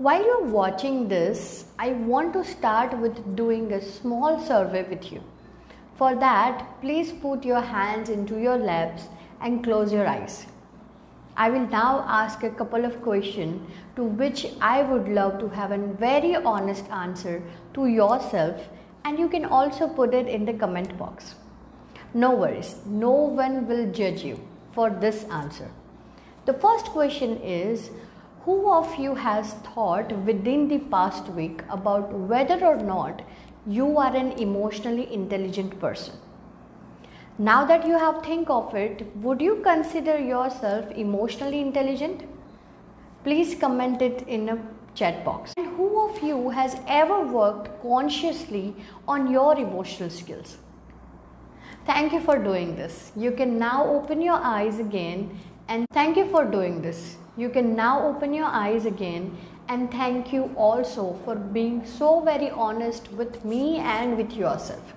While you're watching this, I want to start with doing a small survey with you. For that, please put your hands into your laps and close your eyes. I will now ask a couple of questions to which I would love to have a very honest answer to yourself, and you can also put it in the comment box. No worries, no one will judge you for this answer. The first question is, who of you has thought within the past week about whether or not you are an emotionally intelligent person? Now that you have think of it, would you consider yourself emotionally intelligent? Please comment it in a chat box. And who of you has ever worked consciously on your emotional skills? Thank you for doing this. You can now open your eyes again, and thank you for doing this. You can now open your eyes again, and thank you also for being so very honest with me and with yourself.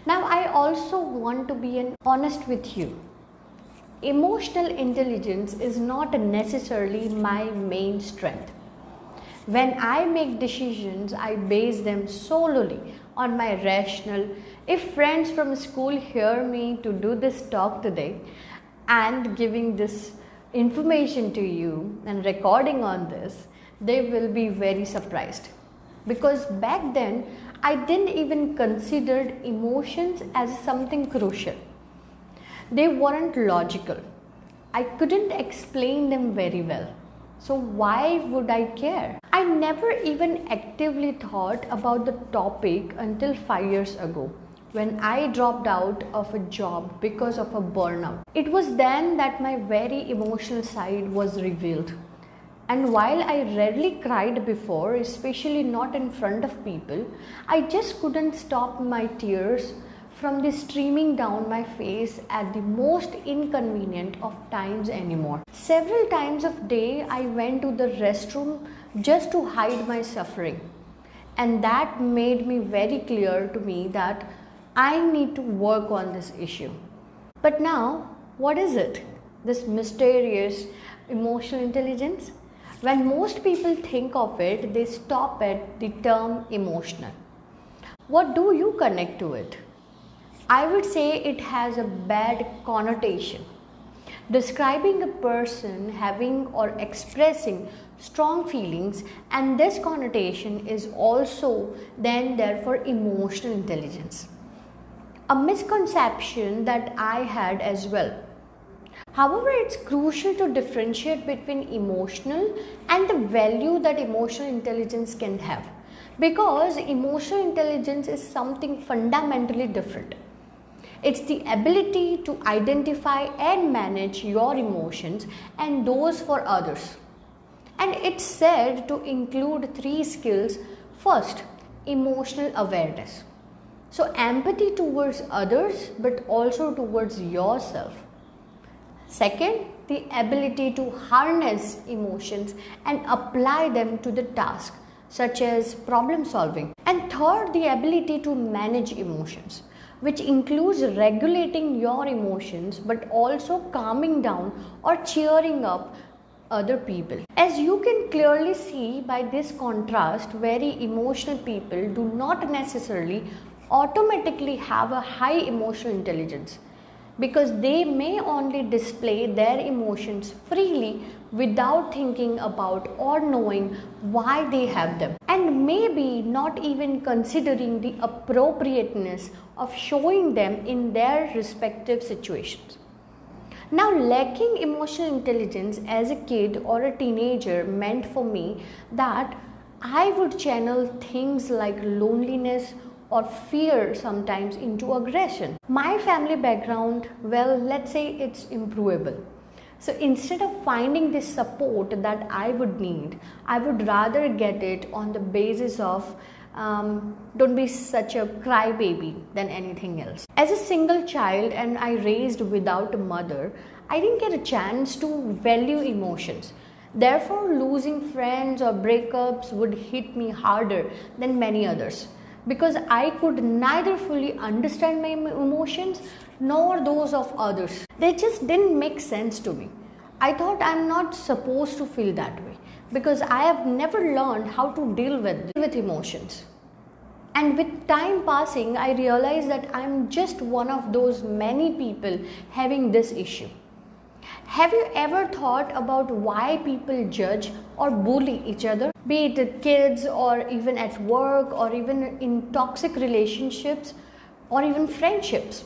Now I also want to be honest with you. Emotional intelligence is not necessarily my main strength. When I make decisions, I base them solely on my rational. If friends from school hear me to do this talk today and giving this information to you and recording on this, they will be very surprised, because back then I didn't even consider emotions as something crucial. They weren't logical. I couldn't explain them very well. So why would I care? I never even actively thought about the topic until 5 years ago, when I dropped out of a job because of a burnout. It was then that my very emotional side was revealed. And while I rarely cried before, especially not in front of people, I just couldn't stop my tears from the streaming down my face at the most inconvenient of times anymore. Several times of day I went to the restroom just to hide my suffering. And that made me very clear to me that I need to work on this issue. But now, what is it? This mysterious emotional intelligence? When most people think of it, they stop at the term emotional. What do you connect to it? I would say it has a bad connotation, describing a person having or expressing strong feelings, and this connotation is also then there for emotional intelligence. A misconception that I had as well. However, it's crucial to differentiate between emotional and the value that emotional intelligence can have, because emotional intelligence is something fundamentally different. It's the ability to identify and manage your emotions and those for others. And it's said to include 3 skills. First, emotional awareness. So empathy towards others, but also towards yourself. Second, the ability to harness emotions and apply them to the task, such as problem solving. And third, the ability to manage emotions, which includes regulating your emotions, but also calming down or cheering up other people. As you can clearly see by this contrast, very emotional people do not necessarily automatically have a high emotional intelligence, because they may only display their emotions freely without thinking about or knowing why they have them, and maybe not even considering the appropriateness of showing them in their respective situations. Now, lacking emotional intelligence as a kid or a teenager meant for me that I would channel things like loneliness or fear sometimes into aggression. My family background, well, let's say it's improvable. So instead of finding the support that I would need, I would rather get it on the basis of don't be such a crybaby than anything else. As a single child and I raised without a mother, I didn't get a chance to value emotions. Therefore, losing friends or breakups would hit me harder than many others, because I could neither fully understand my emotions nor those of others. They just didn't make sense to me. I thought I'm not supposed to feel that way. because I have never learned how to deal with emotions. And with time passing, I realized that I'm just one of those many people having this issue. Have you ever thought about why people judge or bully each other? Be it with kids or even at work or even in toxic relationships or even friendships.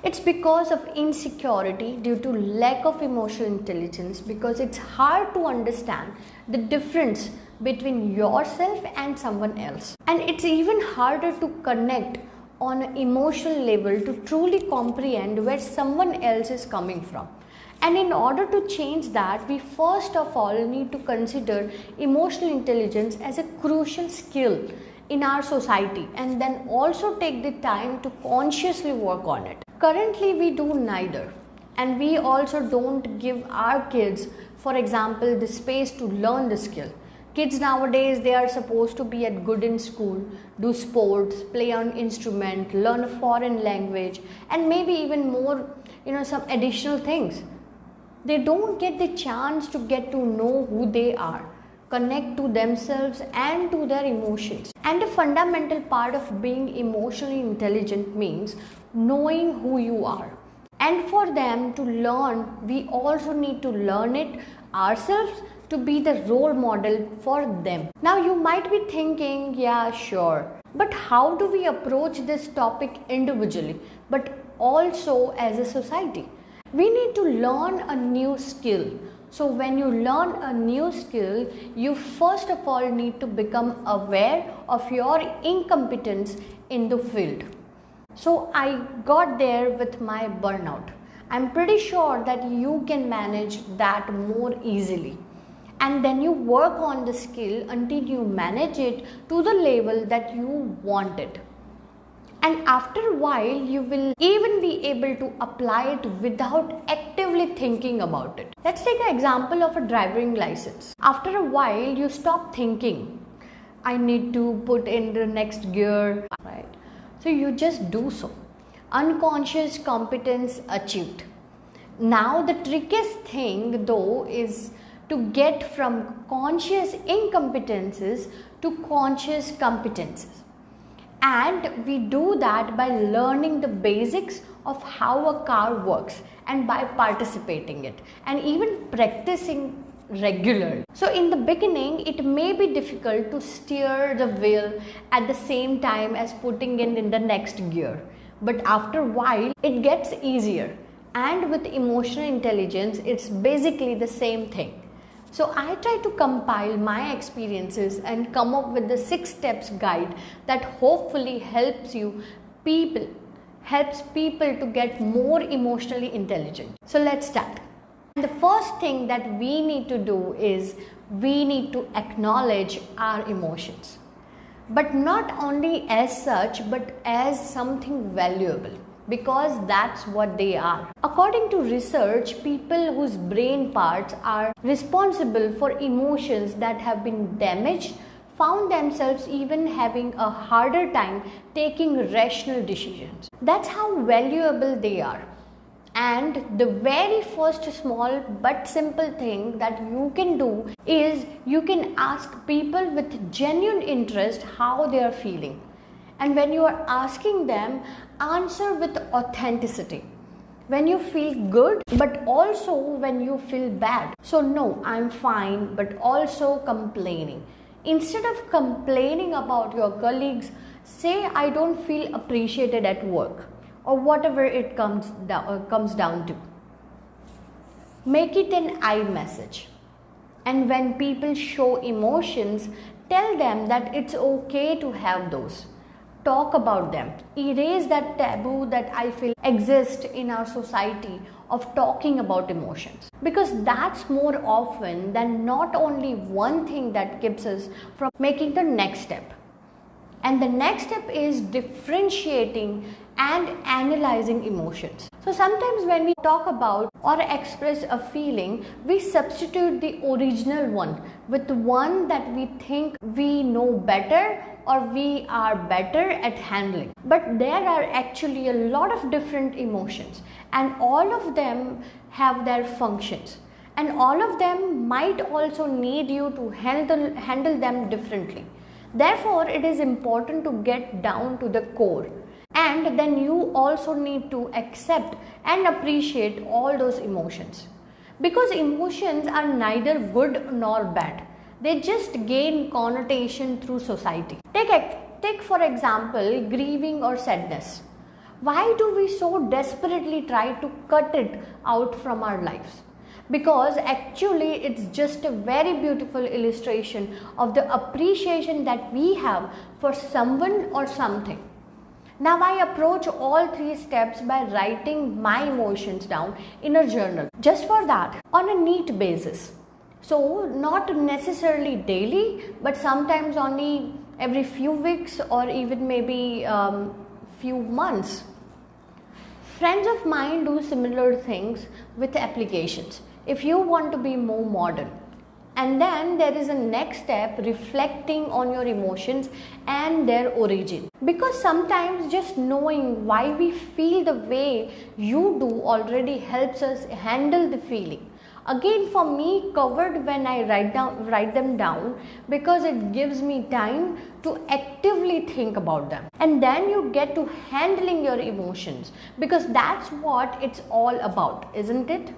It's because of insecurity due to lack of emotional intelligence, because it's hard to understand the difference between yourself and someone else. And it's even harder to connect on an emotional level to truly comprehend where someone else is coming from. And in order to change that, we first of all need to consider emotional intelligence as a crucial skill in our society, and then also take the time to consciously work on it. Currently, we do neither, and we also don't give our kids, for example, the space to learn the skill. Kids nowadays, they are supposed to be at good in school, do sports, play on instrument, learn a foreign language, and maybe even more, some additional things. They don't get the chance to get to know who they are, connect to themselves and to their emotions. And a fundamental part of being emotionally intelligent means knowing who you are. And for them to learn, we also need to learn it ourselves to be the role model for them. Now you might be thinking, yeah, sure, but how do we approach this topic individually, but also as a society? We need to learn a new skill. So when you learn a new skill, you first of all need to become aware of your incompetence in the field. So I got there with my burnout. I'm pretty sure that you can manage that more easily. And then you work on the skill until you manage it to the level that you want it. And after a while, you will even be able to apply it without actively thinking about it. Let's take an example of a driving license. After a while, you stop thinking, I need to put in the next gear, right? So you just do so. Unconscious competence achieved. Now the trickiest thing though is to get from conscious incompetences to conscious competences. And we do that by learning the basics of how a car works and by participating it and even practicing regularly. So in the beginning, it may be difficult to steer the wheel at the same time as putting in the next gear. But after a while, it gets easier. And with emotional intelligence, it's basically the same thing. So I try to compile my experiences and come up with the 6 steps guide that hopefully helps people to get more emotionally intelligent. So let's start. The first thing that we need to do is we need to acknowledge our emotions. But not only as such, but as something valuable, because that's what they are. According to research, people whose brain parts are responsible for emotions that have been damaged found themselves even having a harder time taking rational decisions. That's how valuable they are. And the very first small but simple thing that you can do is you can ask people with genuine interest how they are feeling. And when you are asking them, answer with authenticity. When you feel good, but also when you feel bad. So no, I'm fine, but also complaining. Instead of complaining about your colleagues, say I don't feel appreciated at work or whatever it comes down to. Make it an I message. And when people show emotions, tell them that it's okay to have those. Talk about them. Erase that taboo that I feel exists in our society of talking about emotions. Because that's more often than not only one thing that keeps us from making the next step. And the next step is differentiating and analyzing emotions. So sometimes when we talk about or express a feeling, we substitute the original one with one that we think we know better or we are better at handling. But there are actually a lot of different emotions and all of them have their functions. and all of them might also need you to handle them differently. Therefore, it is important to get down to the core, and then you also need to accept and appreciate all those emotions, because emotions are neither good nor bad. They just gain connotation through society. Take for example grieving or sadness. Why do we so desperately try to cut it out from our lives? Because actually it's just a very beautiful illustration of the appreciation that we have for someone or something. Now I approach all 3 steps by writing my emotions down in a journal, just for that, on a neat basis. So not necessarily daily, but sometimes only every few weeks or even maybe few months. Friends of mine do similar things with applications if you want to be more modern. And then there is a next step, reflecting on your emotions and their origin. Because sometimes just knowing why we feel the way you do already helps us handle the feeling. Again, for me, covered when I write them down, because it gives me time to actively think about them. And then you get to handling your emotions, because that's what it's all about, isn't it?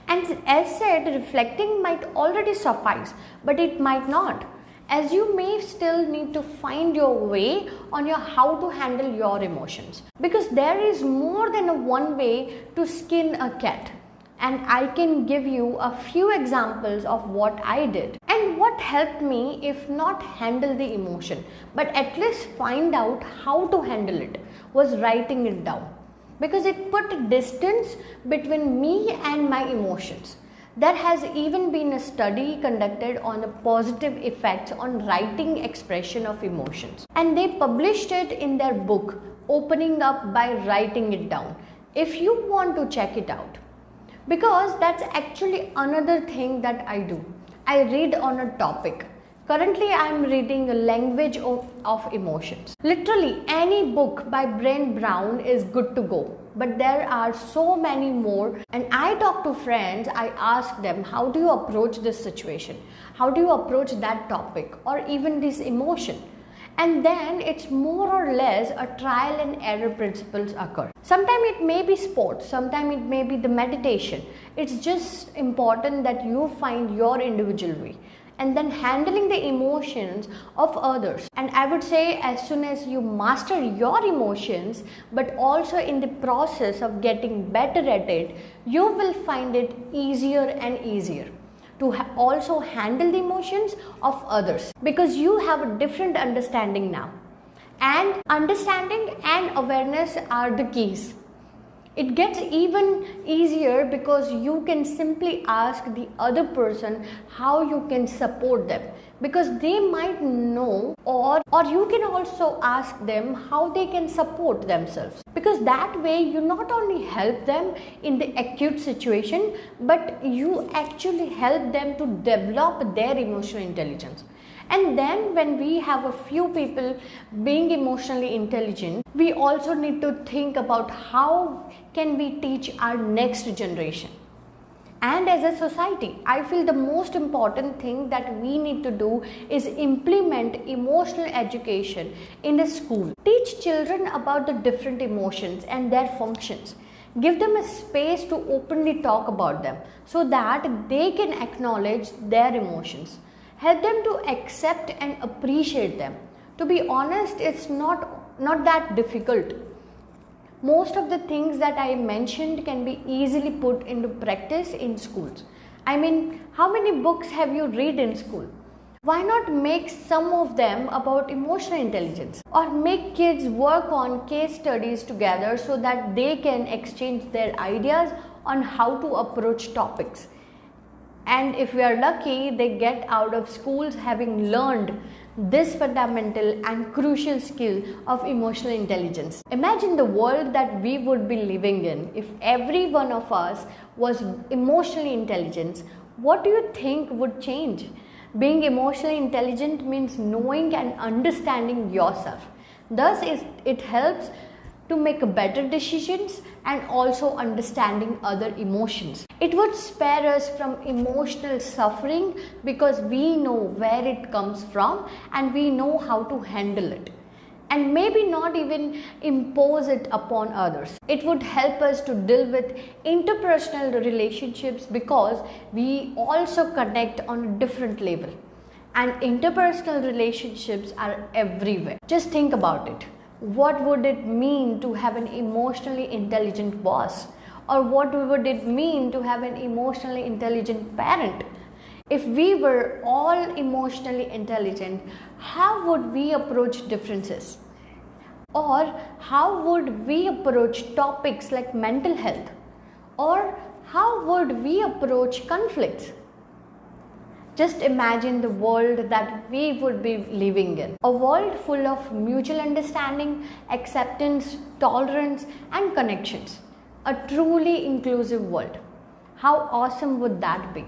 And as said, reflecting might already suffice, but it might not, as you may still need to find your way on your how to handle your emotions, because there is more than a one way to skin a cat. And I can give you a few examples of what I did and what helped me, if not handle the emotion, but at least find out how to handle it, was writing it down, because it put a distance between me and my emotions. There has even been a study conducted on the positive effects on writing expression of emotions, and they published it in their book, Opening Up by Writing It Down, if you want to check it out. Because that's actually another thing that I do. I read on a topic. Currently I am reading a language of emotions. Literally any book by Brené Brown is good to go. But there are so many more, and I talk to friends, I ask them, how do you approach this situation? How do you approach that topic or even this emotion? And then it's more or less a trial and error principles occur. Sometimes it may be sports, sometimes it may be the meditation. It's just important that you find your individual way, and then handling the emotions of others. And I would say, as soon as you master your emotions, but also in the process of getting better at it, you will find it easier and easier to also handle the emotions of others, because you have a different understanding now. And understanding and awareness are the keys. It gets even easier because you can simply ask the other person how you can support them, because they might know, or you can also ask them how they can support themselves, because that way you not only help them in the acute situation, but you actually help them to develop their emotional intelligence. And then when we have a few people being emotionally intelligent, we also need to think about how can we teach our next generation. And as a society, I feel the most important thing that we need to do is implement emotional education in the school. Teach children about the different emotions and their functions. Give them a space to openly talk about them so that they can acknowledge their emotions. Help them to accept and appreciate them. To be honest, it's not that difficult. Most of the things that I mentioned can be easily put into practice in schools. I mean, how many books have you read in school? Why not make some of them about emotional intelligence, or make kids work on case studies together so that they can exchange their ideas on how to approach topics. And if we are lucky, they get out of schools having learned this fundamental and crucial skill of emotional intelligence. Imagine the world that we would be living in if every one of us was emotionally intelligent. What do you think would change? Being emotionally intelligent means knowing and understanding yourself. Thus, it helps to make better decisions and also understanding other emotions. It would spare us from emotional suffering because we know where it comes from and we know how to handle it, and maybe not even impose it upon others. It would help us to deal with interpersonal relationships because we also connect on a different level, and interpersonal relationships are everywhere. Just think about it. What would it mean to have an emotionally intelligent boss? Or what would it mean to have an emotionally intelligent parent? If we were all emotionally intelligent, how would we approach differences? Or how would we approach topics like mental health? Or how would we approach conflicts? Just imagine the world that we would be living in. A world full of mutual understanding, acceptance, tolerance, and connections. A truly inclusive world. How awesome would that be?